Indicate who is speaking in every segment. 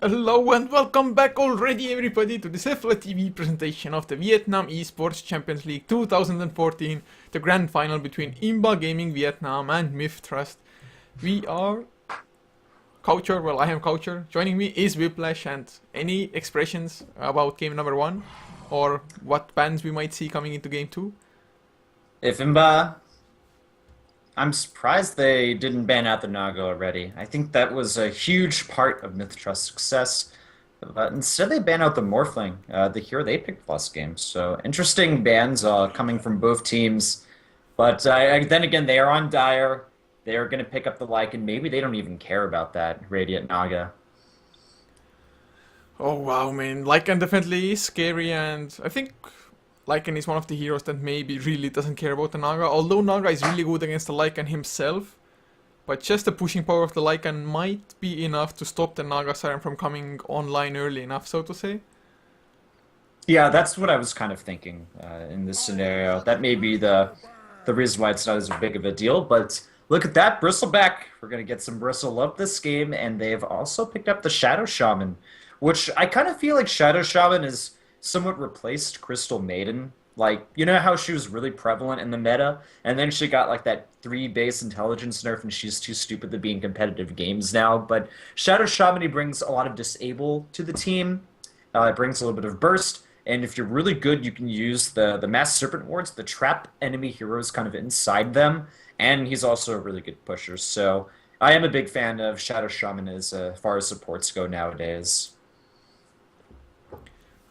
Speaker 1: Hello and welcome back already everybody to this Heflatv presentation of the Vietnam Esports Champions League 2014, the grand final between Imba Gaming Vietnam and MiTH Trust. We are Culture, well I am Culture, joining me is Whiplash, and any expressions about game number 1 or what bans we might see coming into game 2?
Speaker 2: If Imba, I'm surprised they didn't ban out the Naga already. I think that was a huge part of MiTH Trust's success. But instead, they ban out the Morphling, the hero they picked last game. So interesting bans coming from both teams. But then again, they are on Dire. They are going to pick up the Lycan. Maybe they don't even care about that Radiant Naga.
Speaker 1: Oh wow man, Lycan definitely is scary, and I think Lycan is one of the heroes that maybe really doesn't care about the Naga, although Naga is really good against the Lycan himself. But just the pushing power of the Lycan might be enough to stop the Naga Siren from coming online early enough, so to say.
Speaker 2: Yeah, that's what I was kind of thinking in this scenario. That may be the reason why it's not as big of a deal. But look at that, Bristleback. We're going to get some Bristle up this game, and they've also picked up the Shadow Shaman, which I kind of feel like Shadow Shaman is somewhat replaced Crystal Maiden. Like, you know how she was really prevalent in the meta, and then she got like that 3 base intelligence nerf, and she's too stupid to be in competitive games now. But Shadow Shaman, he brings a lot of disable to the team. It brings a little bit of burst. And if you're really good, you can use the Mass Serpent Wards, the trap enemy heroes kind of inside them. And he's also a really good pusher. So I am a big fan of Shadow Shaman as far as supports go nowadays.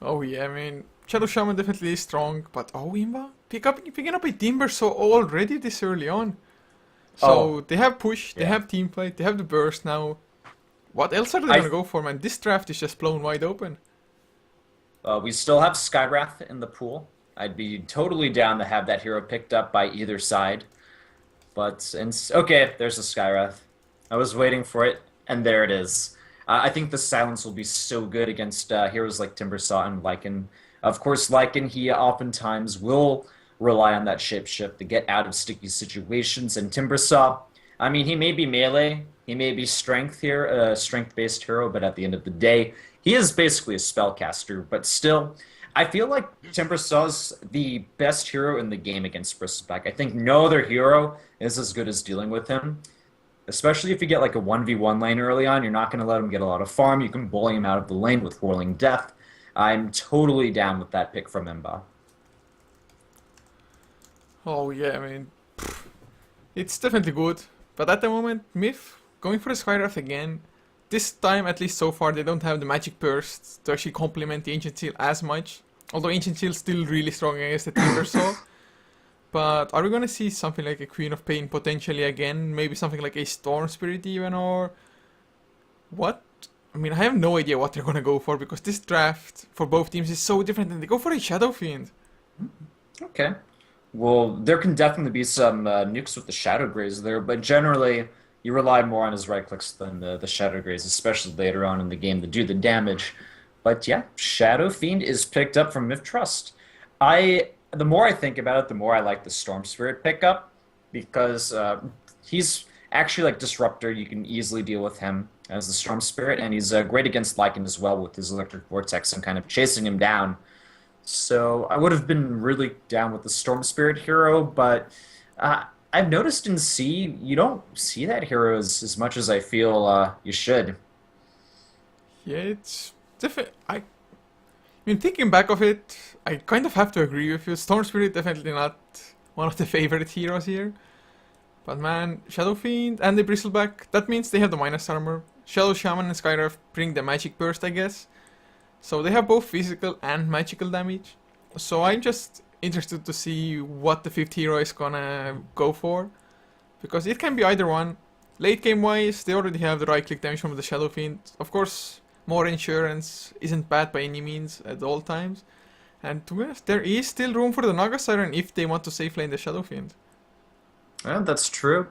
Speaker 1: Oh yeah, I mean, Shadow Shaman definitely is strong, but oh Imba? Picking up a Timber so already this early on. So
Speaker 2: Oh,
Speaker 1: they have push, they
Speaker 2: yeah.
Speaker 1: have team fight, they have the burst now. What else are they
Speaker 2: I
Speaker 1: gonna go for, man? This draft is just blown wide open.
Speaker 2: We still have Skywrath in the pool. I'd be totally down to have that hero picked up by either side. Okay, there's a Skywrath. I was waiting for it, and there it is. I think the silence will be so good against heroes like Timbersaw and Lycan. Of course, Lycan, he oftentimes will rely on that shapeshift to get out of sticky situations, and Timbersaw, I mean, he may be melee, he may be strength here, a strength-based hero, but at the end of the day, he is basically a spellcaster, but still, I feel like Timbersaw's the best hero in the game against Bristleback. I think no other hero is as good as dealing with him. Especially if you get like a 1v1 lane early on, you're not going to let him get a lot of farm. You can bully him out of the lane with Whirling Death. I'm totally down with that pick from Imba.
Speaker 1: Oh yeah, I mean, it's definitely good. But at the moment, MiTH going for the Skywrath again. This time, at least so far, they don't have the Magic Burst to actually complement the Ancient Seal as much. Although Ancient Seal is still really strong against the Timber Saw. But are we gonna see something like a Queen of Pain potentially again? Maybe something like a Storm Spirit even, or what? I mean, I have no idea what they're gonna go for, because this draft for both teams is so different, and they go for a Shadow Fiend.
Speaker 2: Okay. Well, there can definitely be some nukes with the Shadow Graze there, but generally you rely more on his right clicks than the Shadow Graze, especially later on in the game to do the damage. But yeah, Shadow Fiend is picked up from MiTH Trust. The more I think about it, the more I like the Storm Spirit pickup because he's actually like Disruptor. You can easily deal with him as the Storm Spirit, and he's great against Lycan as well with his Electric Vortex and kind of chasing him down. So I would have been really down with the Storm Spirit hero, but I've noticed in C, you don't see that hero as much as I feel you should.
Speaker 1: Yeah, it's different. I mean, thinking back of it, I kind of have to agree with you. Storm Spirit definitely not one of the favorite heroes here. But man, Shadow Fiend and the Bristleback, that means they have the minus armor. Shadow Shaman and Skywrath bring the magic burst, I guess. So they have both physical and magical damage. So I'm just interested to see what the fifth hero is gonna go for. Because it can be either one. Late game wise, they already have the right click damage from the Shadow Fiend. Of course, more insurance isn't bad by any means at all times. And to be honest, there is still room for the Naga Siren if they want to safe lane the Shadow Fiend.
Speaker 2: Well, that's true.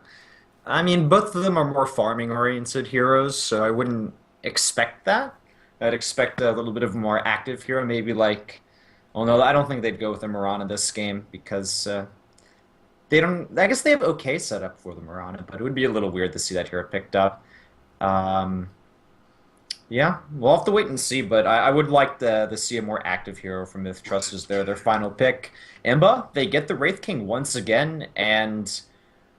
Speaker 2: I mean, both of them are more farming-oriented heroes, so I wouldn't expect that. I'd expect a little bit of a more active hero, maybe like... Well, no, I don't think they'd go with the Mirana this game, because they don't... I guess they have okay setup for the Mirana, but it would be a little weird to see that hero picked up. Um, Yeah, we'll have to wait and see, but I would like to see a more active hero from Myth Trust as their final pick. Imba, they get the Wraith King once again, and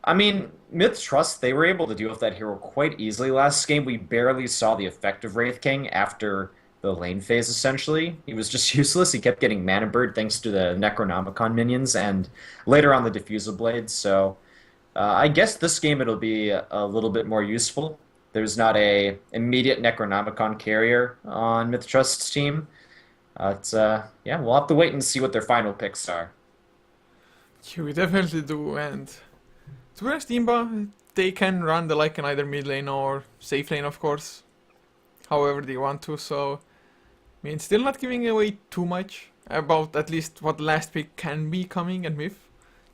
Speaker 2: I mean, Myth Trust, they were able to deal with that hero quite easily last game. We barely saw the effect of Wraith King after the lane phase, essentially. He was just useless. He kept getting Mana Bird thanks to the Necronomicon minions and later on the Diffusal Blades. So I guess this game it'll be a little bit more useful. There's not a immediate Necronomicon carrier on Myth Trust's team. Yeah, we'll have to wait and see what their final picks are.
Speaker 1: Yeah, we definitely do, and to be honest, Imba, they can run the Lycan either mid lane or safe lane, of course, however they want to, so, I mean, still not giving away too much about at least what the last pick can be coming at MiTH.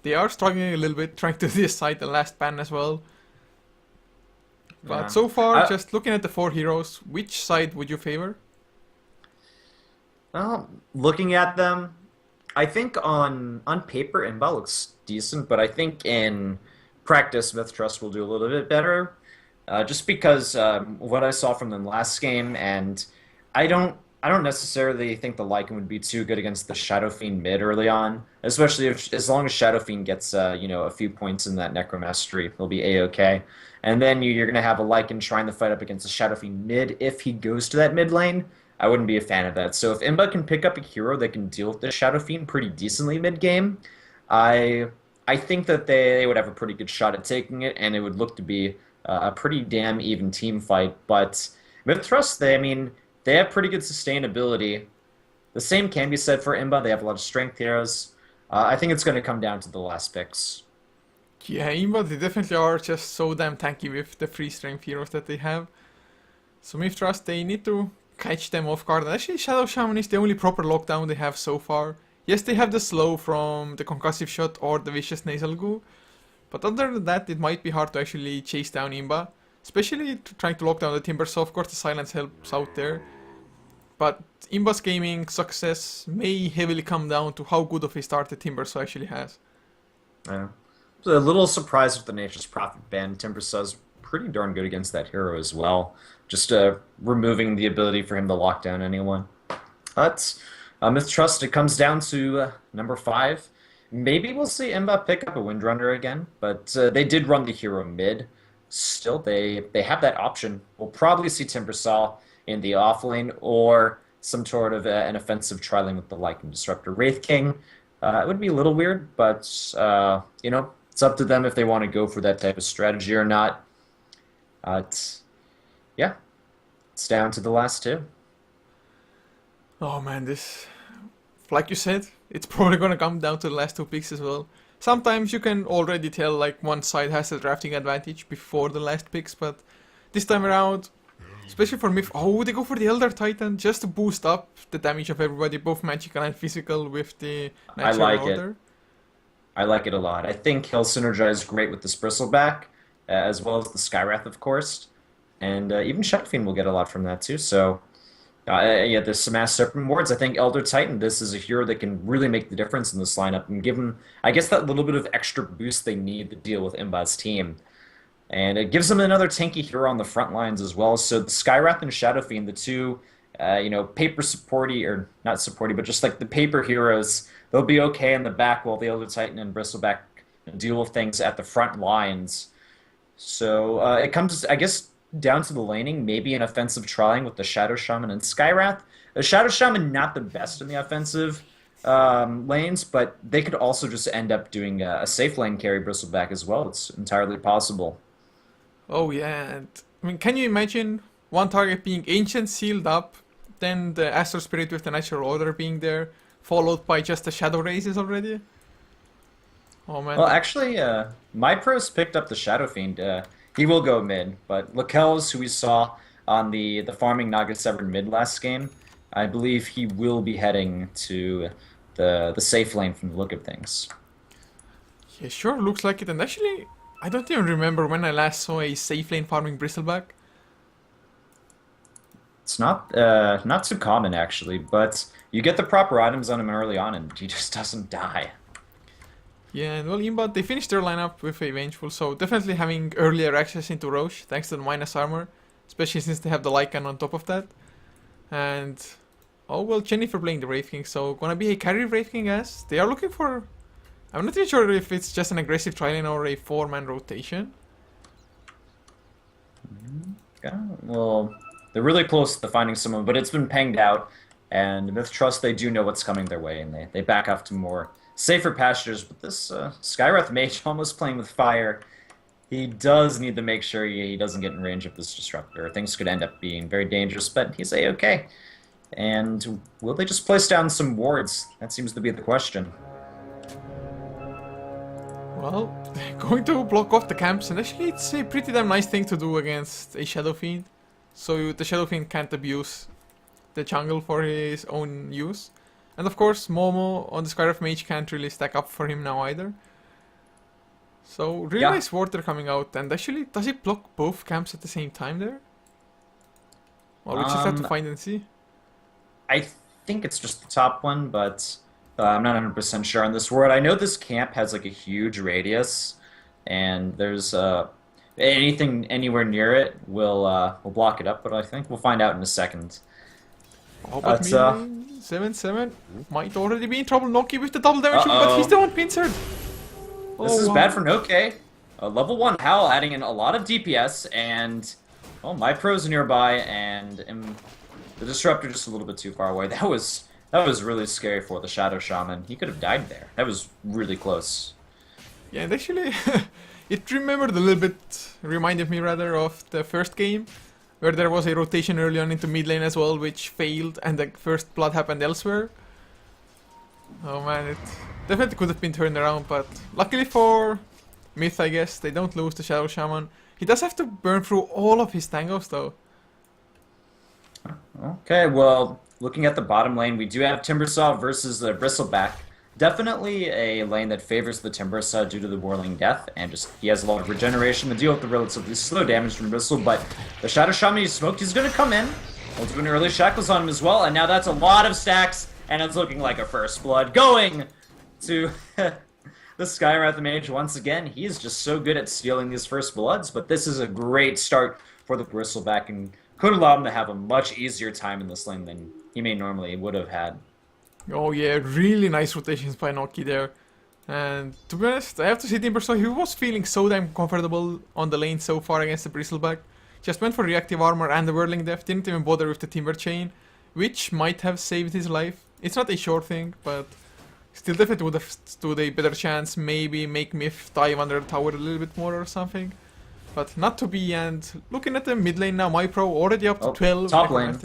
Speaker 1: They are struggling a little bit, trying to decide the last ban as well. But
Speaker 2: Yeah.
Speaker 1: so far,
Speaker 2: I,
Speaker 1: just looking at the four heroes, which side would you favor?
Speaker 2: well, looking at them, I think on paper, Imba looks decent, but I think in practice, Myth Trust will do a little bit better, just because what I saw from them last game, and I don't necessarily think the Lycan would be too good against the Shadow Fiend mid early on, especially if as long as Shadow Fiend gets a few points in that Necromastery, he'll be a-okay. And then you're gonna have a Lycan trying to fight up against the Shadow Fiend mid if he goes to that mid lane. I wouldn't be a fan of that. So if Imba can pick up a hero that can deal with the Shadow Fiend pretty decently mid game, I I think that they would have a pretty good shot at taking it, and it would look to be a pretty damn even team fight. But with Thrust, I mean, they have pretty good sustainability. The same can be said for Imba. They have a lot of strength heroes. I think it's going to come down to the last picks.
Speaker 1: Yeah, Imba, they definitely are just so damn tanky with the free strength heroes that they have. So MiTH Trust, they need to catch them off guard. And actually, Shadow Shaman is the only proper lockdown they have so far. Yes, they have the slow from the concussive shot or the vicious nasal goo, but other than that, it might be hard to actually chase down Imba, especially trying to lock down the Timber. So of course, the silence helps out there. But Imba's gaming success may heavily come down to how good of a start the Timbers actually has.
Speaker 2: Yeah. So a little surprised with the Nature's Prophet ban. Timbersaws pretty darn good against that hero as well. Just removing the ability for him to lock down anyone. But Mistrust, it comes down to number 5. Maybe we'll see Imba pick up a Windrunner again, but they did run the hero mid. Still, they have that option. We'll probably see Timbersaw in the off lane or some sort of an offensive tri-lane with the Lycan Disruptor Wraith King. It would be a little weird, but it's up to them if they want to go for that type of strategy or not. Yeah, it's down to the last two.
Speaker 1: Oh man, this, like you said, it's probably gonna come down to the last two picks as well. Sometimes you can already tell like one side has the drafting advantage before the last picks, but this time around, especially for MiTH, oh, they go for the Elder Titan just to boost up the damage of everybody, both magical and physical, with the
Speaker 2: I
Speaker 1: natural
Speaker 2: like it.
Speaker 1: order.
Speaker 2: I like it a lot. I think he'll synergize great with the Bristleback, as well as the Skywrath, of course. And even Shadowfiend will get a lot from that too. So, yeah, there's some Mass Serpent Wards. I think Elder Titan, this is a hero that can really make the difference in this lineup and give them, I guess, that little bit of extra boost they need to deal with Imba's team. And it gives them another tanky hero on the front lines as well. So the Skywrath and Shadowfiend, the two, paper supporty, or not supporty, but just like the paper heroes, they'll be okay in the back while the Elder Titan and Bristleback deal with things at the front lines. So it comes, I guess, down to the laning, maybe an offensive trying with the Shadow Shaman and Skywrath. The Shadow Shaman not the best in the offensive lanes, but they could also just end up doing a safe lane carry Bristleback as well. It's entirely possible.
Speaker 1: Oh yeah, and I mean, can you imagine one target being Ancient sealed up, then the Astral Spirit with the Natural Order being there, followed by just the Shadow Races already? Oh man,
Speaker 2: Well, actually, my pros picked up the Shadow Fiend. He will go mid, but Lakel's, who we saw on the farming Naga Severn mid last game, I believe he will be heading to the safe lane from the look of things.
Speaker 1: yeah, sure, looks like it. And actually, I don't even remember when I last saw a safe lane farming Bristleback.
Speaker 2: It's not too common actually, but you get the proper items on him early on, and he just doesn't die.
Speaker 1: Yeah, and well, Imba, they finished their lineup with a Vengeful, so definitely having earlier access into Roche, thanks to the minus armor. especially since they have the Lycan on top of that. And oh well, Jennifer playing the Wraith King, so gonna be a carry Wraith King as they are looking for. I'm not even sure if it's just an aggressive tri-lane or a 4-man rotation.
Speaker 2: Yeah, well, they're really close to finding someone, but it's been panged out. And MiTH Trust, they do know what's coming their way, and they back off to more safer pastures. But this Skywrath Mage almost playing with fire. He does need to make sure he doesn't get in range of this Disruptor. Things could end up being very dangerous, but he's A-okay. And will they just place down some wards? That seems to be the question.
Speaker 1: Well, going to block off the camps, and actually it's a pretty damn nice thing to do against a Shadow Fiend. So the Shadow Fiend can't abuse the jungle for his own use. And of course, Momo on the Skywrath Mage can't really stack up for him now either. So really nice ward they're coming out, and actually, does it block both camps at the same time there? Well, we just have to find and see.
Speaker 2: I think it's just the top one, but I'm not 100% sure on this word. I know this camp has like a huge radius, and there's anything anywhere near it will block it up. But I think we'll find out in a second.
Speaker 1: Oh, but 7-7 might already be in trouble. Noki with the double damage, but he's the one pincered.
Speaker 2: This is bad for Noke. Level 1 Howl adding in a lot of DPS, and my pro's nearby, and the Disruptor just a little bit too far away. That was really scary for the Shadow Shaman. He could have died there. That was really close.
Speaker 1: Yeah, and actually, it reminded me rather of the first game, where there was a rotation early on into mid lane as well, which failed, and the first blood happened elsewhere. Oh man, it definitely could have been turned around, but luckily for MiTH, I guess, they don't lose the Shadow Shaman. He does have to burn through all of his tangos though.
Speaker 2: Okay, well, looking at the bottom lane, we do have Timbersaw versus the Bristleback. Definitely a lane that favors the Timbersaw due to the Whirling Death, and just he has a lot of regeneration to deal with the relatively slow damage from Bristle, but the Shadow Shaman he's smoked, he's going to come in. Ultimate early Shackles on him as well, and now that's a lot of stacks, and it's looking like a First Blood going to the Skywrath Mage once again. He is just so good at stealing these First Bloods, but this is a great start for the Bristleback, and could allow him to have a much easier time in this lane than he may normally would have had.
Speaker 1: Oh yeah, really nice rotations by Noki there. And to be honest, I have to say Timbersaw, he was feeling so damn comfortable on the lane so far against the Bristleback. Just went for reactive armor and the Whirling Death, didn't even bother with the Timber Chain, which might have saved his life. It's not a sure thing, but still definitely would have stood a better chance, maybe make MiTH dive under the tower a little bit more or something. But not to be, and looking at the mid lane now, MyPro already up to 12.
Speaker 2: Top lane.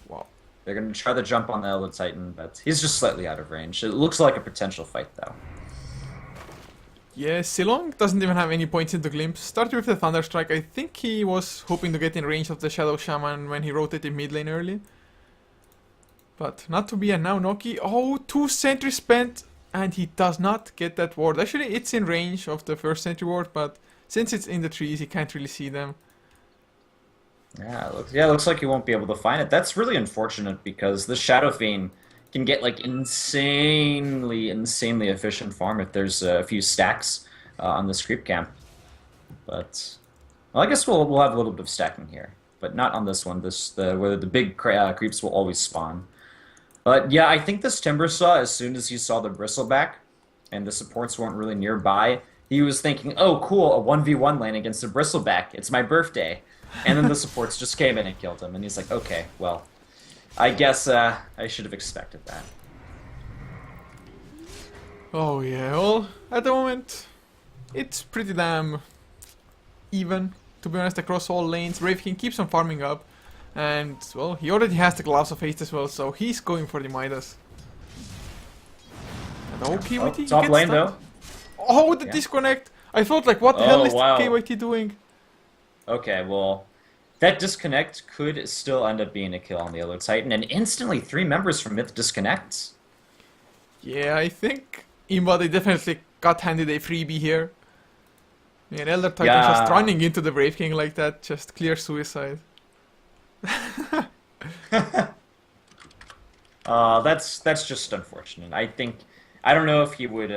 Speaker 1: Wow.
Speaker 2: They're going to try to jump on the Elder Titan, but he's just slightly out of range. It looks like a potential fight, though.
Speaker 1: Yeah, Silong doesn't even have any points into Glimpse. Started with the Thunderstrike. I think he was hoping to get in range of the Shadow Shaman when he rotated mid lane early. But not to be, and now Noki. Oh, 2 sentries spent, and he does not get that ward. Actually, it's in range of the first sentry ward, but since it's in the trees, he can't really see them.
Speaker 2: Yeah, it looks like he won't be able to find it. That's really unfortunate because the Shadow Fiend can get like insanely efficient farm if there's a few stacks on this creep camp. But well, I guess we'll have a little bit of stacking here, but not on this one. Where the big creeps will always spawn. But yeah, I think this Timbersaw, as soon as he saw the Bristleback and the supports weren't really nearby, he was thinking, oh cool, a 1v1 lane against a Bristleback. It's my birthday. And then the supports just came in and killed him, and he's like, okay, well, I guess I should have expected that.
Speaker 1: Oh yeah, well, at the moment, it's pretty damn even, to be honest, across all lanes. Wraith King keeps on farming up, and, well, he already has the Gloves of Haste as well, so he's going for the Midas. And KYT
Speaker 2: top lane,
Speaker 1: stunned.
Speaker 2: though.
Speaker 1: Oh, the disconnect! I thought, like, what the hell is
Speaker 2: wow.
Speaker 1: KYT doing?
Speaker 2: Okay, well, that disconnect could still end up being a kill on the Elder Titan, and instantly 3 members from MiTH disconnect.
Speaker 1: Yeah, I think Imba, they definitely got handed a freebie here. And Elder Titan just running into the Brave King like that, just clear suicide.
Speaker 2: That's just unfortunate. I don't know if he would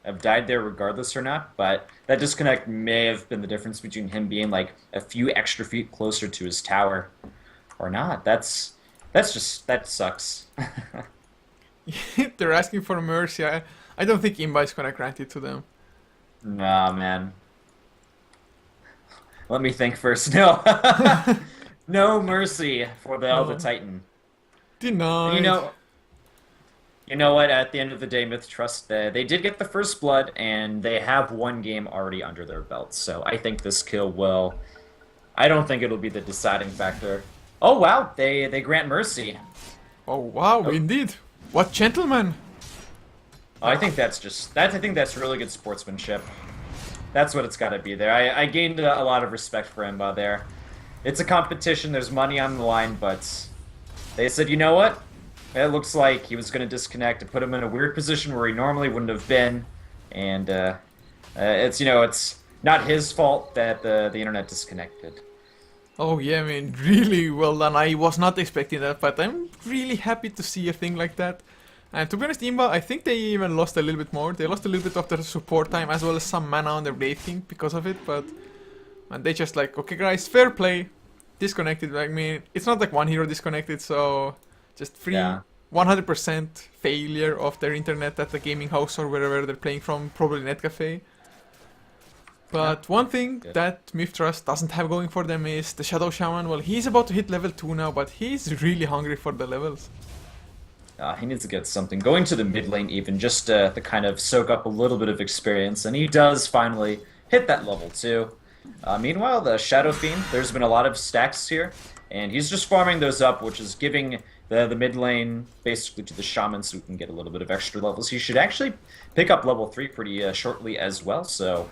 Speaker 2: have died there regardless or not, but that disconnect may have been the difference between him being like a few extra feet closer to his tower or not. That sucks.
Speaker 1: They're asking for mercy. I don't think Imba is gonna grant it to them.
Speaker 2: Nah, man. Let me think first. No. No mercy for the Elder
Speaker 1: Oh,
Speaker 2: Titan. And
Speaker 1: denied.
Speaker 2: you know what? At the end of the day, Myth Trust, they did get the first blood, and they have one game already under their belts. So I think this kill will. I don't think it'll be the deciding factor. Oh wow, they grant mercy.
Speaker 1: Oh wow,
Speaker 2: Oh,
Speaker 1: indeed. What gentlemen.
Speaker 2: I think that's just that. I think that's really good sportsmanship. That's what it's got to be there. I gained a lot of respect for Imba there. It's a competition. There's money on the line, but they said, you know what? It looks like he was going to disconnect and put him in a weird position where he normally wouldn't have been, and it's it's not his fault that the internet disconnected.
Speaker 1: Oh yeah, I mean, really well done. I was not expecting that, but I'm really happy to see a thing like that. And to be honest, Imba, I think they even lost a little bit more. They lost a little bit of their support time as well as some mana on their Blade King because of it, but and they just like, okay guys, fair play. Disconnected. I mean, it's not like one hero disconnected, so just free
Speaker 2: Yeah.
Speaker 1: 100% failure of their internet at the gaming house or wherever they're playing from, probably Netcafe. But one thing
Speaker 2: Good.
Speaker 1: that MiTH Trust doesn't have going for them is the Shadow Shaman. Well, he's about to hit level 2 now, but he's really hungry for the levels.
Speaker 2: He needs to get something. Going to the mid lane even, just to kind of soak up a little bit of experience, and he does finally hit that level 2. Meanwhile, the Shadow Fiend, there's been a lot of stacks here, and he's just farming those up, which is giving the mid lane basically to the Shaman so we can get a little bit of extra levels. He should actually pick up level 3 pretty shortly as well, so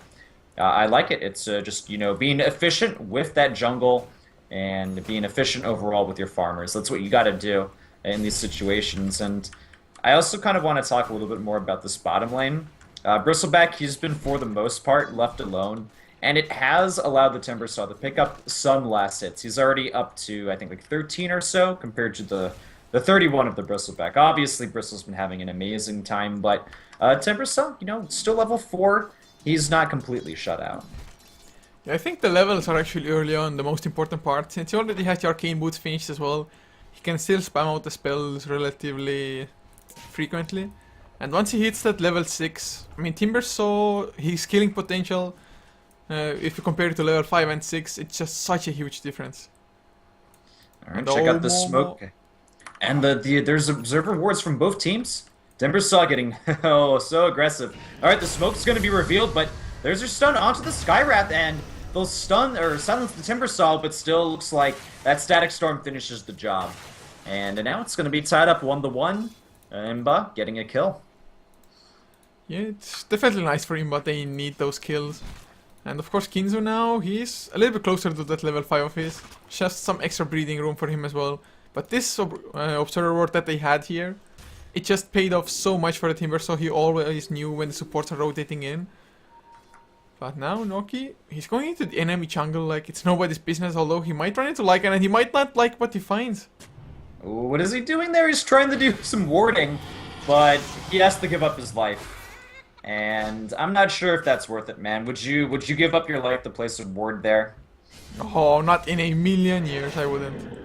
Speaker 2: I like it. It's just, being efficient with that jungle and being efficient overall with your farmers. That's what you got to do in these situations. And I also kind of want to talk a little bit more about this bottom lane. Bristleback, he's been, for the most part, left alone, and it has allowed the Timbersaw to pick up some last hits. He's already up to, I think, like 13 or so, compared to the 31 of the Bristleback. Obviously, Bristle's been having an amazing time, but Timbersaw, still level 4. He's not completely shut out.
Speaker 1: Yeah, I think the levels are actually early on the most important part. Since he already has the Arcane Boots finished as well, he can still spam out the spells relatively frequently. And once he hits that level 6, I mean, Timbersaw, his killing potential, if you compare it to level 5 and 6, it's just such a huge difference.
Speaker 2: Alright,
Speaker 1: And
Speaker 2: check
Speaker 1: oh,
Speaker 2: out the smoke. And there's observer wards from both teams. Timbersaw getting so aggressive. Alright, the smoke's gonna be revealed, but there's your stun onto the Skywrath, and they'll stun or silence the Timbersaw, but still looks like that Static Storm finishes the job. And now it's gonna be tied up 1-1. Imba getting a kill.
Speaker 1: Yeah, it's definitely nice for him, but they need those kills. And of course, Kinzu now, he's a little bit closer to that level 5 of his. Just some extra breathing room for him as well. But this Observer Ward that they had here, it just paid off so much for the Timber, so he always knew when the supports are rotating in. But now, Noki, he's going into the enemy jungle like it's nobody's business, although he might run into Lycan and he might not like what he finds.
Speaker 2: Ooh, what is he doing there? He's trying to do some warding, but he has to give up his life. And I'm not sure if that's worth it, man. Would you give up your life to place a ward there?
Speaker 1: Oh, not in a million years, I wouldn't.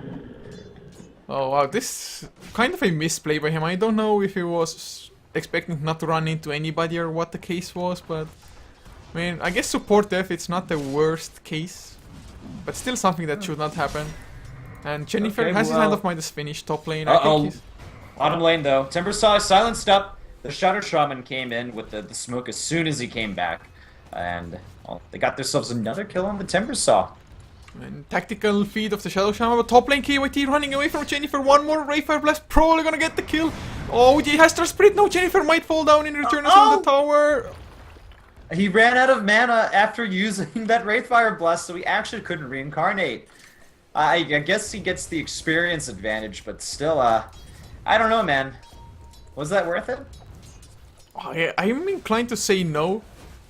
Speaker 1: Oh wow, this kind of a misplay by him. I don't know if he was expecting not to run into anybody or what the case was, but I mean, I guess support death, it's not the worst case, but still something that should not happen. And Jennifer
Speaker 2: Okay,
Speaker 1: has his
Speaker 2: well-
Speaker 1: Hand of Midas finished top lane. I
Speaker 2: Uh-oh.
Speaker 1: think he's...
Speaker 2: Bottom lane, though. Timbersaw is silenced up. The Shadow Shaman came in with the smoke as soon as he came back. And they got themselves another kill on the Timbersaw.
Speaker 1: And tactical feed of the Shadow Shaman, but top lane KYT running away from Jennifer. One more Rayfire Blast, probably gonna get the kill. Oh, he has to Spirit. No, Jennifer might fall down in return from the tower.
Speaker 2: He ran out of mana after using that Wraithfire Blast, so he actually couldn't reincarnate. I guess he gets the experience advantage, but still, I don't know, man. Was that worth it?
Speaker 1: I'm inclined to say no,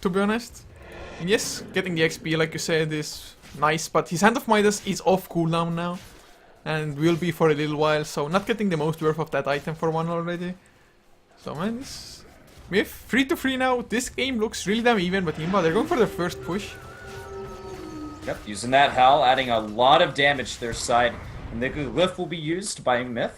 Speaker 1: to be honest. And yes, getting the XP, like you said, is nice, but his Hand of Midas is off cooldown now. And will be for a little while, so not getting the most worth of that item for one already. So man, MiTH 3-3 now. This game looks really damn even, but Imba, they're going for their first push.
Speaker 2: Yep, using that Hal, adding a lot of damage to their side. And the glyph will be used by MiTH.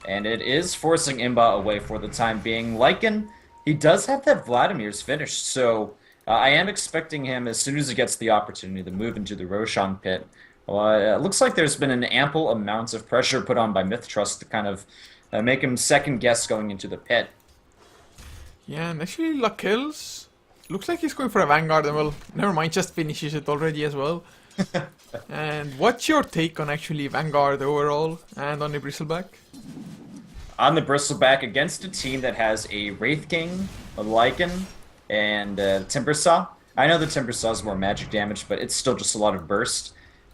Speaker 2: And it is forcing Imba away for the time being. Lycan, he does have that Vladimir's finished, so I am expecting him, as soon as he gets the opportunity, to move into the Roshan pit. Well, it looks like there's been an ample amount of pressure put on by MiTH Trust to kind of make him second guess going into the pit.
Speaker 1: Yeah, and actually Lakels looks like he's going for a Vanguard, and well, never mind, just finishes it already as well. And what's your take on actually Vanguard overall and on the Bristleback?
Speaker 2: On the Bristleback against a team that has a Wraith King, a Lycan, and Timbersaw. I know the Timbersaw is more magic damage, but it's still just a lot of burst.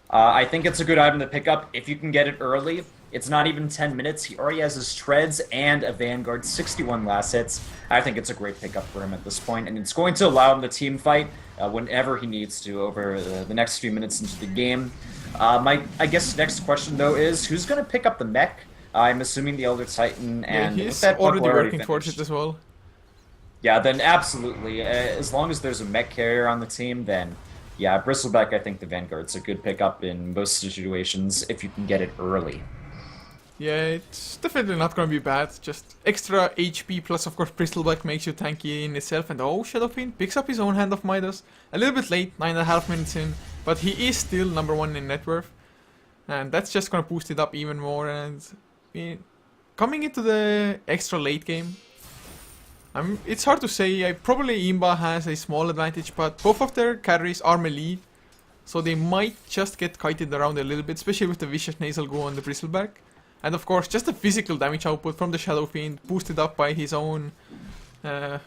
Speaker 2: I think it's a good item to pick up if you can get it early. It's not even 10 minutes. He already has his Treads and a Vanguard, 61 last hits. I think it's a great pickup for him at this point, and it's going to allow him to team fight whenever he needs to over the next few minutes into the game. I guess next question, though, is who's going to pick up the mech? I'm assuming the Elder Titan, and
Speaker 1: yeah, he's
Speaker 2: that
Speaker 1: already working
Speaker 2: finished.
Speaker 1: towards it as well.
Speaker 2: Yeah, then absolutely. As long as there's a mech carrier on the team, then yeah, Bristleback, I think the Vanguard's a good pickup in most situations if you can get it early.
Speaker 1: Yeah, it's definitely not going to be bad. Just extra HP plus, of course, Bristleback makes you tanky in itself. And oh, Shadowfiend picks up his own Hand of MiTH. A little bit late, 9.5 minutes in, but he is still #1 in net worth. And that's just going to boost it up even more. And coming into the extra late game, it's hard to say. Probably Imba has a small advantage, but both of their carries are melee. So they might just get kited around a little bit, especially with the Vicious Nasal Go on the Bristleback. And of course, just the physical damage output from the Shadow Fiend, boosted up by his own, the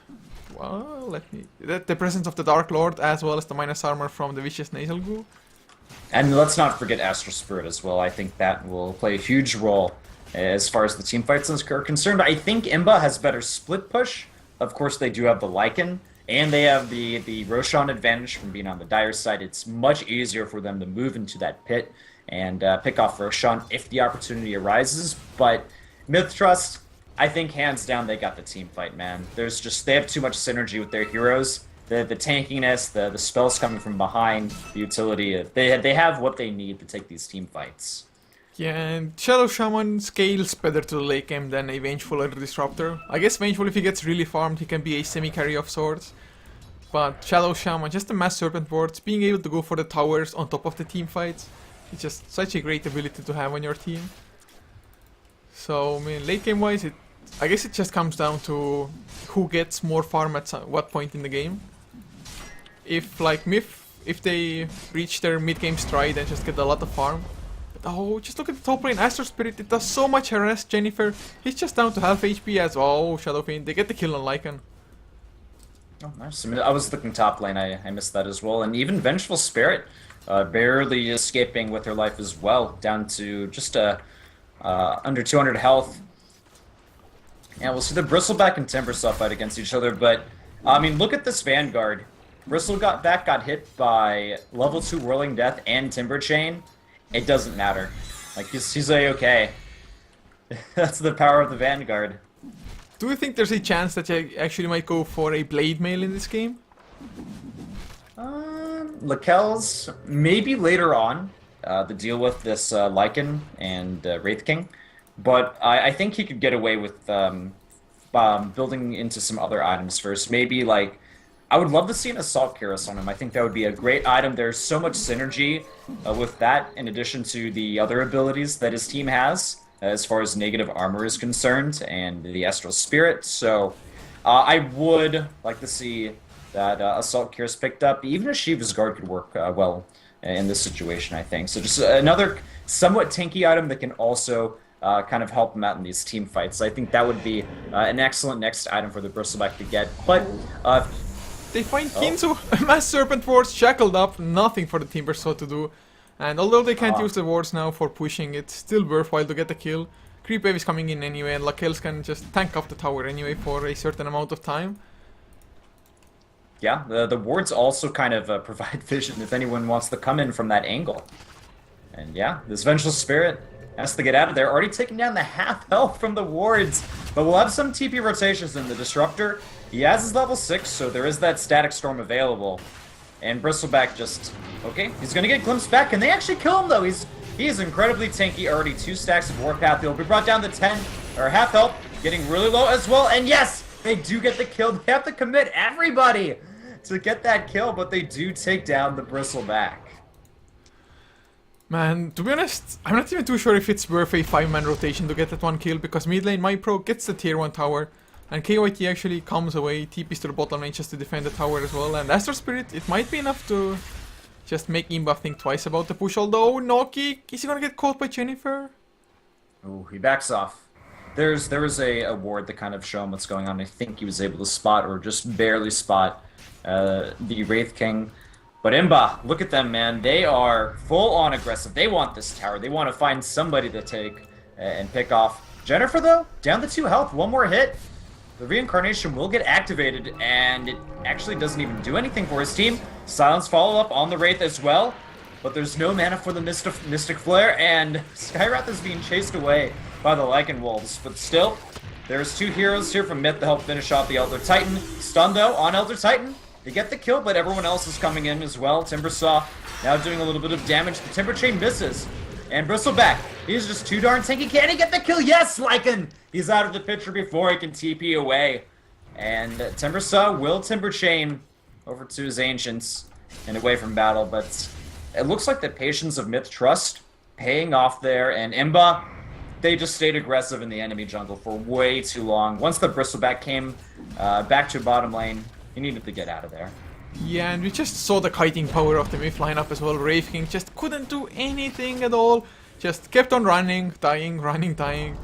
Speaker 1: presence of the Dark Lord, as well as the minus armor from the Vicious Nasal Goo.
Speaker 2: And let's not forget Astral Spirit as well. I think that will play a huge role as far as the team fights are concerned. I think Imba has better split push. Of course, they do have the Lycan, and they have the Roshan advantage from being on the Dire side. It's much easier for them to move into that pit and pick off Roshan if the opportunity arises. But MiTH Trust, I think hands down they got the team fight, man. They have too much synergy with their heroes. The tankiness, the spells coming from behind, the utility. They have what they need to take these team fights.
Speaker 1: Yeah, and Shadow Shaman scales better to the late game than a Vengeful or Disruptor. I guess Vengeful, if he gets really farmed, he can be a semi-carry of sorts. But Shadow Shaman, just the Mass Serpent wards, being able to go for the towers on top of the team fights, it's just such a great ability to have on your team. So, I mean, late game wise, I guess it just comes down to who gets more farm at what point in the game. If, like, MiTH, if they reach their mid-game stride and just get a lot of farm. But, oh, just look at the top lane, Astral Spirit, it does so much harass Jennifer. He's just down to half HP as well. Oh, Shadow Fiend, they get the kill on Lycan.
Speaker 2: Oh, nice. I mean, I was looking top lane, I missed that as well. And even Vengeful Spirit, barely escaping with her life as well, down to just under 200 health. And we'll see the Bristleback and Timbersaw fight against each other, but I mean, look at this Vanguard. Bristleback got hit by level 2 Whirling Death and Timber Chain. It doesn't matter. Like, he's A-okay. That's the power of the Vanguard.
Speaker 1: Do you think there's a chance that you actually might go for a Blade Mail in this game?
Speaker 2: Lakels, maybe later on, to deal with this Lycan and Wraith King. But I think he could get away with building into some other items first. Maybe, like, I would love to see an Assault Cuirass on him. I think that would be a great item. There's so much synergy with that, in addition to the other abilities that his team has, as far as negative armor is concerned, and the Astral Spirit. So I would like to see that Assault Cuirass picked up. Even a Shiva's Guard could work well in this situation, I think. So just another somewhat tanky item that can also kind of help him out in these team fights. I think that would be an excellent next item for the Bristleback to get. But
Speaker 1: they find Kinzo, Mass Serpent wards shackled up, nothing for the Timbersaw to do. And although they can't use the wards now for pushing, it's still worthwhile to get the kill. Creep wave is coming in anyway, and Lakels can just tank up the tower anyway for a certain amount of time.
Speaker 2: Yeah, the wards also kind of provide vision if anyone wants to come in from that angle. And yeah, this Vengeful Spirit has to get out of there. Already taking down the half health from the wards. But we'll have some TP rotations in the Disruptor. He has his level 6, so there is that Static Storm available. And Bristleback just... Okay, he's gonna get glimpsed back. Can they actually kill him, though? He's incredibly tanky, already 2 stacks of Warpath. He'll be brought down to 10, or half health, getting really low as well. And yes, they do get the kill. They have to commit everybody to get that kill, but they do take down the Bristleback.
Speaker 1: Man, to be honest, I'm not even too sure if it's worth a 5-man rotation to get that 1 kill, because mid lane MyPro gets the tier 1 tower, and KYT actually comes away, TPs to the bottom lane just to defend the tower as well, and Astral Spirit, it might be enough to just make Imba think twice about the push, although Noki, is he gonna get caught by Jennifer?
Speaker 2: Oh, he backs off. There was a ward that kind of showed him what's going on. I think he was able to spot, or just barely spot, the Wraith King. But Imba, look at them, man. They are full-on aggressive. They want this tower. They want to find somebody to take and pick off. Jennifer, though, down to 2 health. 1 more hit. The reincarnation will get activated, and it actually doesn't even do anything for his team. Silence follow-up on the Wraith as well. But there's no mana for the Mystic Flare, and Skywrath is being chased away by the Lycan Wolves. But still, there's 2 heroes here from MiTH to help finish off the Elder Titan. Stun, though, on Elder Titan. They get the kill, but everyone else is coming in as well. Timbersaw now doing a little bit of damage. The Timber Chain misses. And Bristleback, he's just too darn tanky. Can he get the kill? Yes, Lycan! He's out of the picture before he can TP away. And Timbersaw will Timber Chain over to his Ancients and away from battle. But it looks like the patience of MiTH Trust paying off there. And Imba, they just stayed aggressive in the enemy jungle for way too long. Once the Bristleback came back to bottom lane, he needed to get out of there.
Speaker 1: Yeah, and we just saw the kiting power of the MiTH lineup as well. Wraith King just couldn't do anything at all. Just kept on running, dying, running, dying.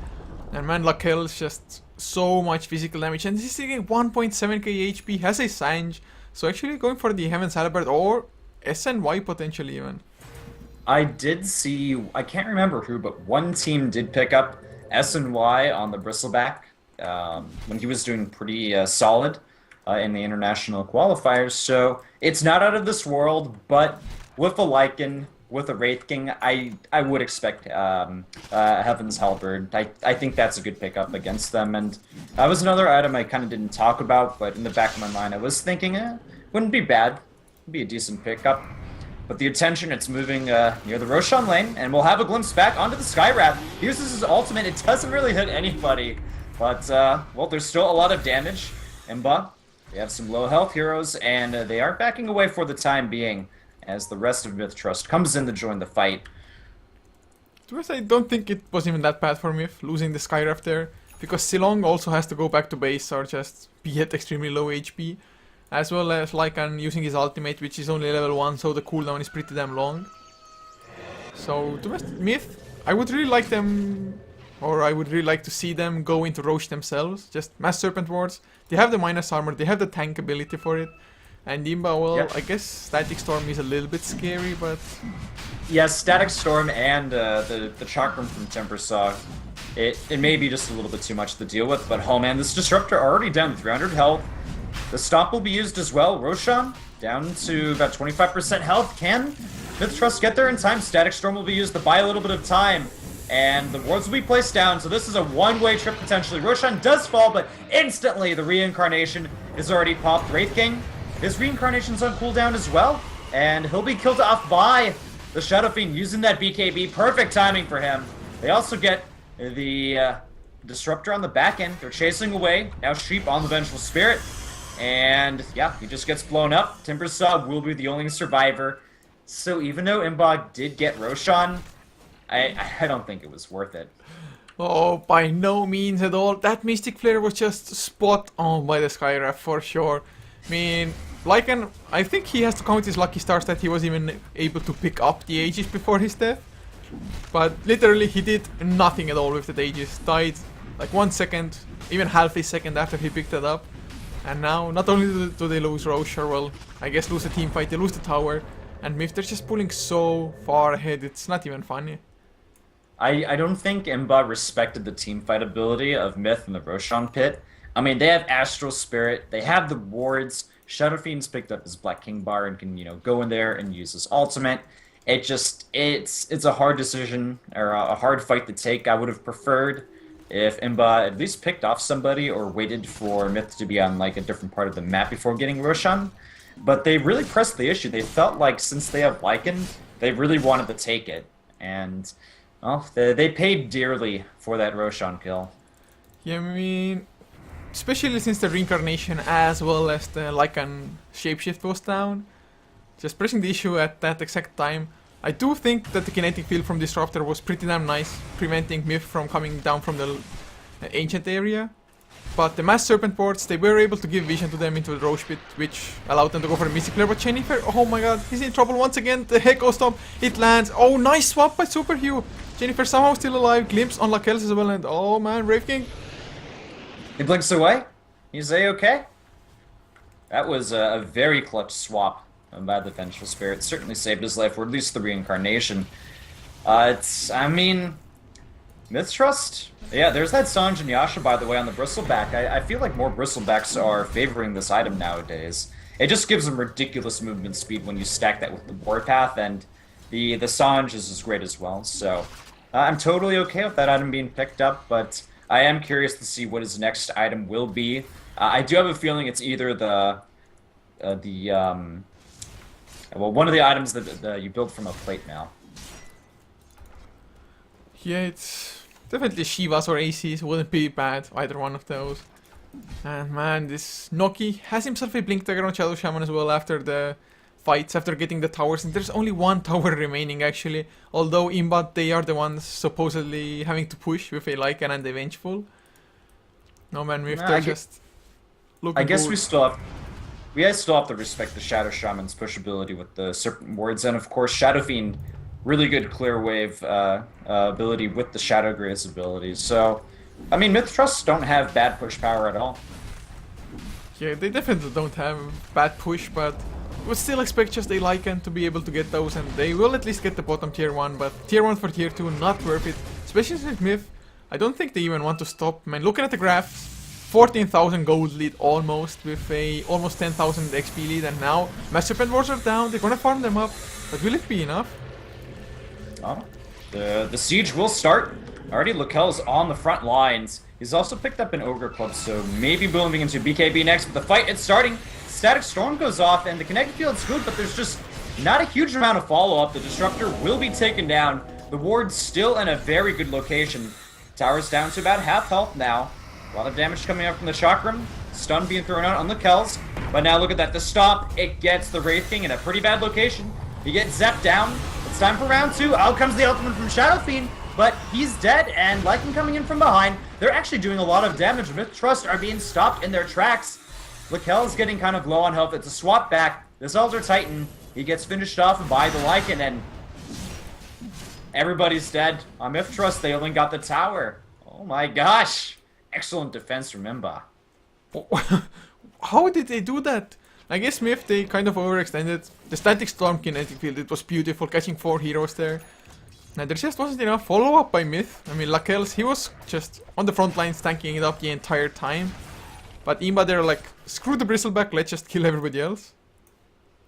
Speaker 1: And man, Lakel's just so much physical damage. And he's taking 1.7k HP, has a Sange. So actually going for the Heaven's Halberd or SNY potentially even.
Speaker 2: I did see, I can't remember who, but one team did pick up SNY on the Bristleback when he was doing pretty solid. In the international qualifiers, so it's not out of this world, but with a Lycan, with a Wraith King, I would expect Heaven's Halberd. I think that's a good pickup against them, and that was another item I kind of didn't talk about, but in the back of my mind I was thinking, wouldn't be bad, would be a decent pickup. But the attention, it's moving near the Roshan lane, and we'll have a glimpse back onto the Skywrath. He uses his ultimate, it doesn't really hit anybody, but, well, there's still a lot of damage. Imba, they have some low health heroes, and they are backing away for the time being as the rest of MiTH Trust comes in to join the fight.
Speaker 1: To be honest, I don't think it was even that bad for MiTH losing the Skywrath there, because Silong also has to go back to base or just be at extremely low HP, as well as Lycan using his ultimate, which is only level 1, so the cooldown is pretty damn long. So, to be honest, MiTH, I would really like them, or I would really like to see them go into Roche themselves, just Mass Serpent Wards. They have the minus armor, they have the tank ability for it. And Imba, well, yeah. I guess Static Storm is a little bit scary, but...
Speaker 2: Yes, Static Storm and the Chakram from Timbersaw, it may be just a little bit too much to deal with, but oh man, this Disruptor already down 300 health. The Stomp will be used as well. Roshan down to about 25% health. Can MiTH Trust get there in time? Static Storm will be used to buy a little bit of time. And the wards will be placed down, so this is a one-way trip potentially. Roshan does fall, but instantly the reincarnation is already popped. Wraith King, his reincarnation's on cooldown as well, and he'll be killed off by the Shadow Fiend using that BKB. Perfect timing for him. They also get the Disruptor on the back end. They're chasing away. Now Sheep on the Vengeful Spirit. And yeah, he just gets blown up. Timbersaw will be the only survivor. So even though Imba did get Roshan, I don't think it was worth it.
Speaker 1: Oh, by no means at all. That Mystic Flare was just spot on by the Skywrath for sure. I mean, Lycan, I think he has to count his lucky stars that he was even able to pick up the Aegis before his death. But literally he did nothing at all with the Aegis. Died like 1 second, even half a second after he picked it up. And now, not only do they lose Roche, or well, I guess lose the team fight, they lose the tower. And MiTH, they're just pulling so far ahead, it's not even funny.
Speaker 2: I don't think Imba respected the teamfight ability of MiTH in the Roshan pit. I mean, they have Astral Spirit, they have the wards. Shadow Fiend's picked up his Black King bar and can, go in there and use his ultimate. It's a hard decision, or a hard fight to take. I would have preferred if Imba at least picked off somebody or waited for MiTH to be on like a different part of the map before getting Roshan. But they really pressed the issue. They felt like since they have Lycan, they really wanted to take it. And, well, they paid dearly for that Roshan kill.
Speaker 1: Yeah, I mean, especially since the reincarnation as well as the Lycan shapeshift was down, just pressing the issue at that exact time. I do think that the kinetic field from Disruptor was pretty damn nice, preventing MiTH from coming down from the ancient area. But the Mass Serpent wards, they were able to give vision to them into the Roche Pit, which allowed them to go for a Mystic Flare. But Jennifer, oh my god, he's in trouble once again. The Echo Stomp, it lands. Oh, nice swap by Super Hugh. Jennifer somehow still alive. Glimpse on Lakel's as well, and oh man, Wraith King.
Speaker 2: He blinks away. He's A-okay. That was a very clutch swap by the Vengeful Spirit. Certainly saved his life, or at least the reincarnation. I mean, MiTH Trust. Yeah, there's that Sanj and Yasha, by the way, on the Bristleback. I feel like more Bristlebacks are favoring this item nowadays. It just gives them ridiculous movement speed when you stack that with the Warpath, and the Sanj is great as well. So I'm totally okay with that item being picked up, but I am curious to see what his next item will be. I do have a feeling it's either one of the items that you build from a plate mail.
Speaker 1: Yeah, it's definitely Shivas or ACs. Wouldn't be bad, either one of those. And man, this Noki has himself a Blink Dagger on Shadow Shaman as well after the fights, after getting the towers. And there's only one tower remaining actually. Although Imba, they are the ones supposedly having to push with a Lycan and a Vengeful. No man, we have to just look.
Speaker 2: I guess we still have to respect the Shadow Shaman's push ability with the Serpent Wards, and of course Shadow Fiend, really good clear wave ability with the Shadow Graze abilities. So, I mean, MiTH Trusts don't have bad push power at all.
Speaker 1: Yeah, they definitely don't have bad push, but we still expect just a Lycan to be able to get those, and they will at least get the bottom tier 1, but tier 1 for tier 2, not worth it. Especially since MiTH, I don't think they even want to stop. Man, looking at the graphs, 14,000 gold lead almost, with a almost 10,000 XP lead, and now Mass Serpent Wards are down, they're gonna farm them up, but will it be enough?
Speaker 2: Oh, the siege will start. Already Lakel's on the front lines. He's also picked up an Ogre Club, so maybe moving into BKB next, but the fight is starting. Static Storm goes off, and the kinetic field's good, but there's just not a huge amount of follow-up. The Disruptor will be taken down. The ward's still in a very good location. Tower's down to about half health now. A lot of damage coming out from the Chakram. Stun being thrown out on the Kells. But now look at that. The stop, it gets the Wraith King in a pretty bad location. He gets zapped down. It's time for round 2. Out comes the ultimate from Shadow Fiend. But he's dead, and Lycan coming in from behind. They're actually doing a lot of damage. MiTH Trust are being stopped in their tracks. Lakel's getting kind of low on health. It's a swap back. This Elder Titan, he gets finished off by the Lycan, and everybody's dead. On MiTH Trust, they only got the tower. Oh my gosh. Excellent defense from Imba.
Speaker 1: How did they do that? I guess MiTH, they kind of overextended. The Static Storm kinetic field, it was beautiful, catching 4 heroes there. Now there just wasn't enough follow-up by MiTH. I mean, Lakel's, he was just on the front lines tanking it up the entire time. But Imba, they're like, screw the Bristleback, let's just kill everybody else.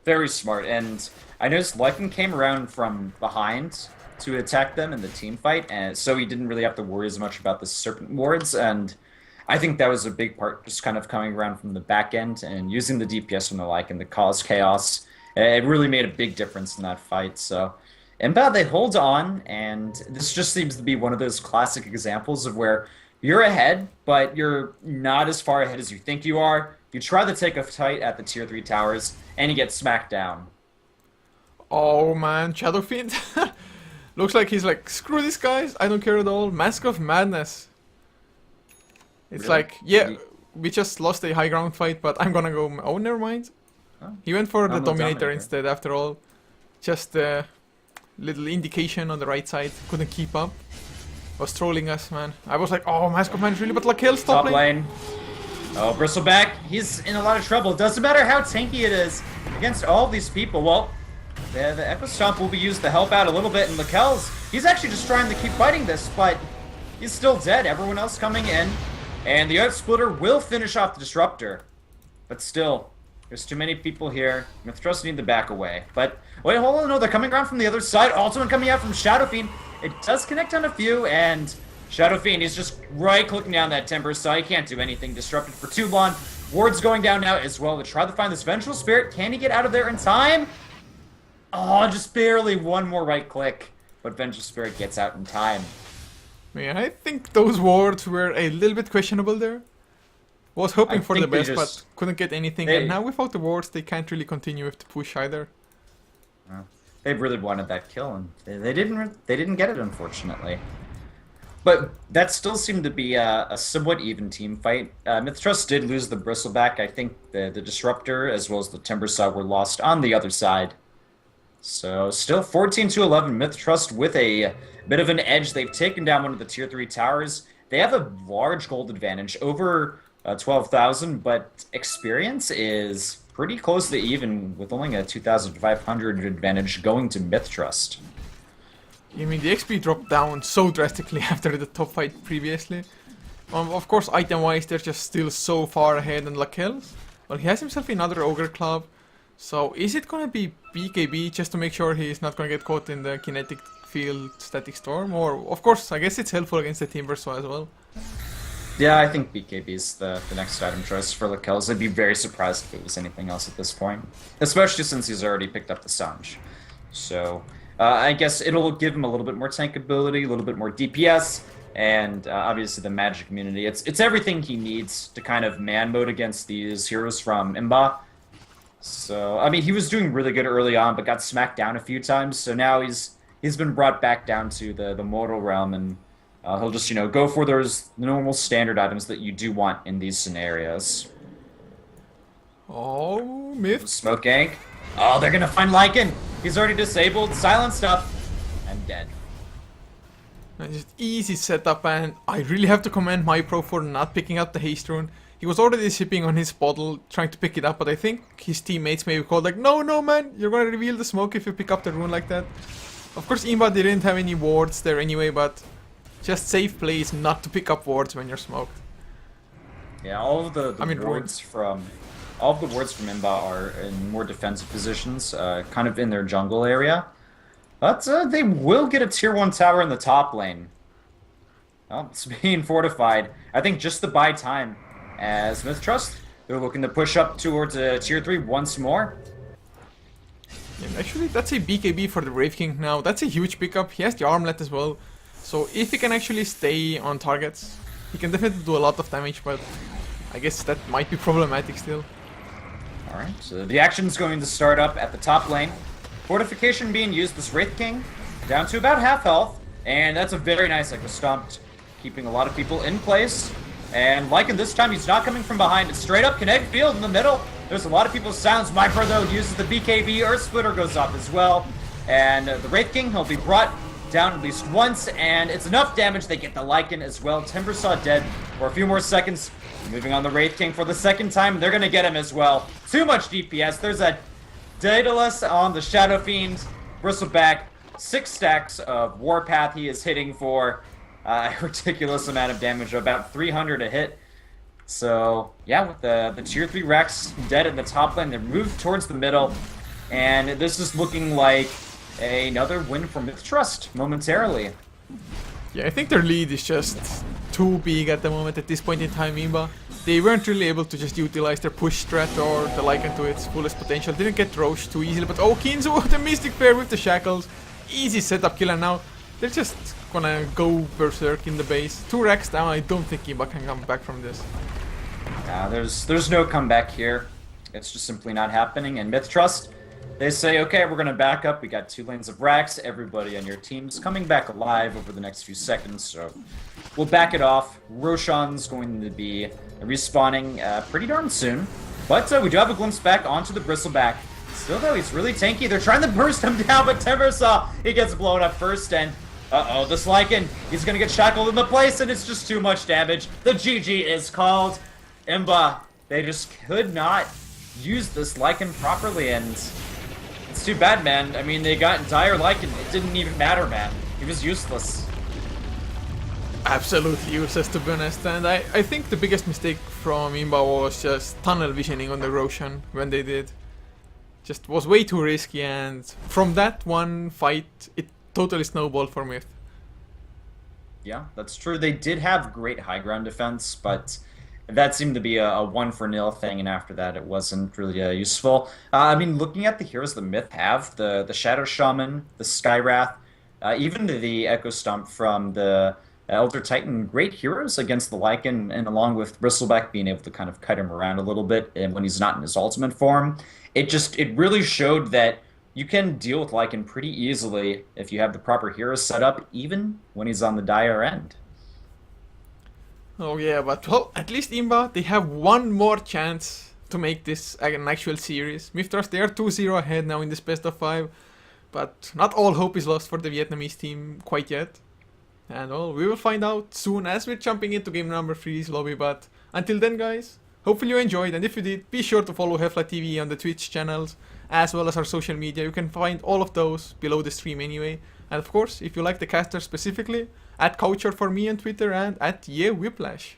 Speaker 2: Very smart, and I noticed Lycan came around from behind to attack them in the team fight, and so he didn't really have to worry as much about the Serpent Wards, and I think that was a big part, just kind of coming around from the back end and using the DPS from the Lycan to cause chaos. It really made a big difference in that fight, so Imba, they hold on, and this just seems to be one of those classic examples of where you're ahead, but you're not as far ahead as you think you are. You try to take a fight at the tier 3 towers, and you get smacked down.
Speaker 1: Oh man, Shadow Fiend. Looks like he's like, screw these guys, I don't care at all. Mask of Madness. It's
Speaker 2: Really?
Speaker 1: like, yeah, we just lost a high ground fight, but I'm gonna go... Oh, never mind.
Speaker 2: Oh.
Speaker 1: He went for the
Speaker 2: No
Speaker 1: Dominator instead, after all. Just a little indication on the right side. Couldn't keep up. Was trolling us, man. I was like, oh, Mask of Madness, really? But Lakel, stop
Speaker 2: Top lane. Oh, Bristleback, he's in a lot of trouble. Doesn't matter how tanky it is against all these people. Well, the Echo Stomp will be used to help out a little bit, and Lakel's, he's actually just trying to keep fighting this, but he's still dead. Everyone else coming in, and the Earth Splitter will finish off the Disruptor. But still, there's too many people here. MiTH Trust need to back away. But, wait, hold on, no, they're coming around from the other side. Ultimate coming out from Shadow Fiend. It does connect on a few, and Shadow Fiend, he's just right-clicking down that Timber, so he can't do anything. Disrupted for too long. Ward's going down now as well to try to find this Vengeful Spirit. Can he get out of there in time? Oh, just barely one more right-click. But Vengeful Spirit gets out in time.
Speaker 1: Man, I think those wards were a little bit questionable there. Was hoping for the best, but couldn't get anything. And now without the wards, they can't really continue with the push either.
Speaker 2: They really wanted that kill, and they didn't get it, unfortunately. But that still seemed to be a somewhat even team fight. MiTH did lose the Bristleback. I think the Disruptor as well as the Timbersaw were lost on the other side. So still 14-11, MiTH with a bit of an edge. They've taken down one of the tier 3 towers. They have a large gold advantage over 12,000, but experience is pretty close to even with only a 2,500 advantage going to MiTH.
Speaker 1: I mean, the XP dropped down so drastically after the top fight previously. Of course, item-wise, they're just still so far ahead on Vecl. Well, he has himself another Ogre Club. So, is it gonna be BKB just to make sure he's not gonna get caught in the kinetic field static storm? Or, of course, I guess it's helpful against the Timbersaw as well.
Speaker 2: Yeah, I think BKB is the next item choice for Vecl. I'd be very surprised if it was anything else at this point. Especially since he's already picked up the Sanj. So, I guess it'll give him a little bit more tank ability, a little bit more DPS, and obviously the magic immunity. It's everything he needs to kind of man mode against these heroes from Imba. So, I mean, he was doing really good early on, but got smacked down a few times. So now he's been brought back down to the mortal realm, and he'll just, you know, go for those normal standard items that you do want in these scenarios.
Speaker 1: Oh, MiTH.
Speaker 2: Smoke gank. Oh, they're gonna find Lycan. He's already disabled, silenced up, and dead.
Speaker 1: Just easy setup, and I really have to commend MyPro for not picking up the haste rune. He was already sipping on his bottle, trying to pick it up, but I think his teammates maybe called like, no, man, you're gonna reveal the smoke if you pick up the rune like that. Of course, Imba didn't have any wards there anyway, but just safe plays not to pick up wards when you're smoked.
Speaker 2: Yeah, all of the wards from Imba are in more defensive positions, kind of in their jungle area. But they will get a tier 1 tower in the top lane. Well, it's being fortified. I think just to buy time. As MiTH, they're looking to push up towards tier 3 once more.
Speaker 1: Yeah, actually, that's a BKB for the Wraith King now. That's a huge pickup. He has the armlet as well. So if he can actually stay on targets, he can definitely do a lot of damage, but I guess that might be problematic still.
Speaker 2: Alright, so the action's going to start up at the top lane. Fortification being used, this Wraith King, down to about half health. And that's a very nice Echo Stomp, keeping a lot of people in place. And Lycan this time, he's not coming from behind. It's straight up Kinetic Field in the middle. There's a lot of people's sounds. MyPro, though, uses the BKB. Earth Splitter goes off as well. And the Wraith King, he'll be brought down at least once. And it's enough damage. They get the Lycan as well. Timbersaw dead for a few more seconds. Moving on the Wraith King for the second time. They're going to get him as well. Too much DPS. There's a Daedalus on the Shadow Fiend. Bristleback. 6 stacks of Warpath he is hitting for a ridiculous amount of damage, about 300 a hit. So, yeah, with the tier 3 Rex dead in the top lane, they move towards the middle. And this is looking like another win for MiTH momentarily.
Speaker 1: Yeah, I think their lead is just too big at the moment at this point in time, Imba. They weren't really able to just utilize their push strat or the Lycan to its fullest potential. Didn't get Roche too easily, but oh, Kinzu, the Mystic Pair with the shackles. Easy setup kill, and now they're just gonna go berserk in the base. 2 racks down, I don't think Imba can come back from this.
Speaker 2: There's no comeback here. It's just simply not happening, and MiTH, they say, okay, we're gonna back up. We got 2 lanes of racks. Everybody on your team's coming back alive over the next few seconds, so we'll back it off. Roshan's going to be respawning pretty darn soon. But we do have a glimpse back onto the Bristleback. Still, though, he's really tanky. They're trying to burst him down, but Timbersaw, he gets blown up first, and uh-oh, this Lycan, he's gonna get shackled into place, and it's just too much damage. The GG is called. Imba, they just could not use this Lycan properly, and it's too bad, man. I mean, they got dire Lycan. It didn't even matter, man. He was useless.
Speaker 1: Absolutely useless, to be honest, and I think the biggest mistake from Imba was just tunnel visioning on the Roshan when they did. Just was way too risky, and from that one fight, it totally snowballed for MiTH.
Speaker 2: Yeah, that's true. They did have great high ground defense, but that seemed to be a one for nil thing, and after that, it wasn't really useful. I mean, looking at the heroes the Myth have, the Shadow Shaman, the Skywrath, even the Echo Stump from the Elder Titan, great heroes against the Lycan, and along with Bristleback being able to kind of cut him around a little bit, and when he's not in his ultimate form, it really showed that you can deal with Lycan pretty easily if you have the proper heroes set up, even when he's on the dire end.
Speaker 1: Oh yeah, but well, at least Imba, they have one more chance to make this an actual series. MiTH, they are 2-0 ahead now in this best of 5, but not all hope is lost for the Vietnamese team quite yet. And well, we will find out soon as we're jumping into game number 3's lobby, but until then guys, hopefully you enjoyed, and if you did, be sure to follow Heflatv TV on the Twitch channels, as well as our social media. You can find all of those below the stream anyway. And of course, if you like the caster specifically, at Coucher for me on Twitter and at Whiplash.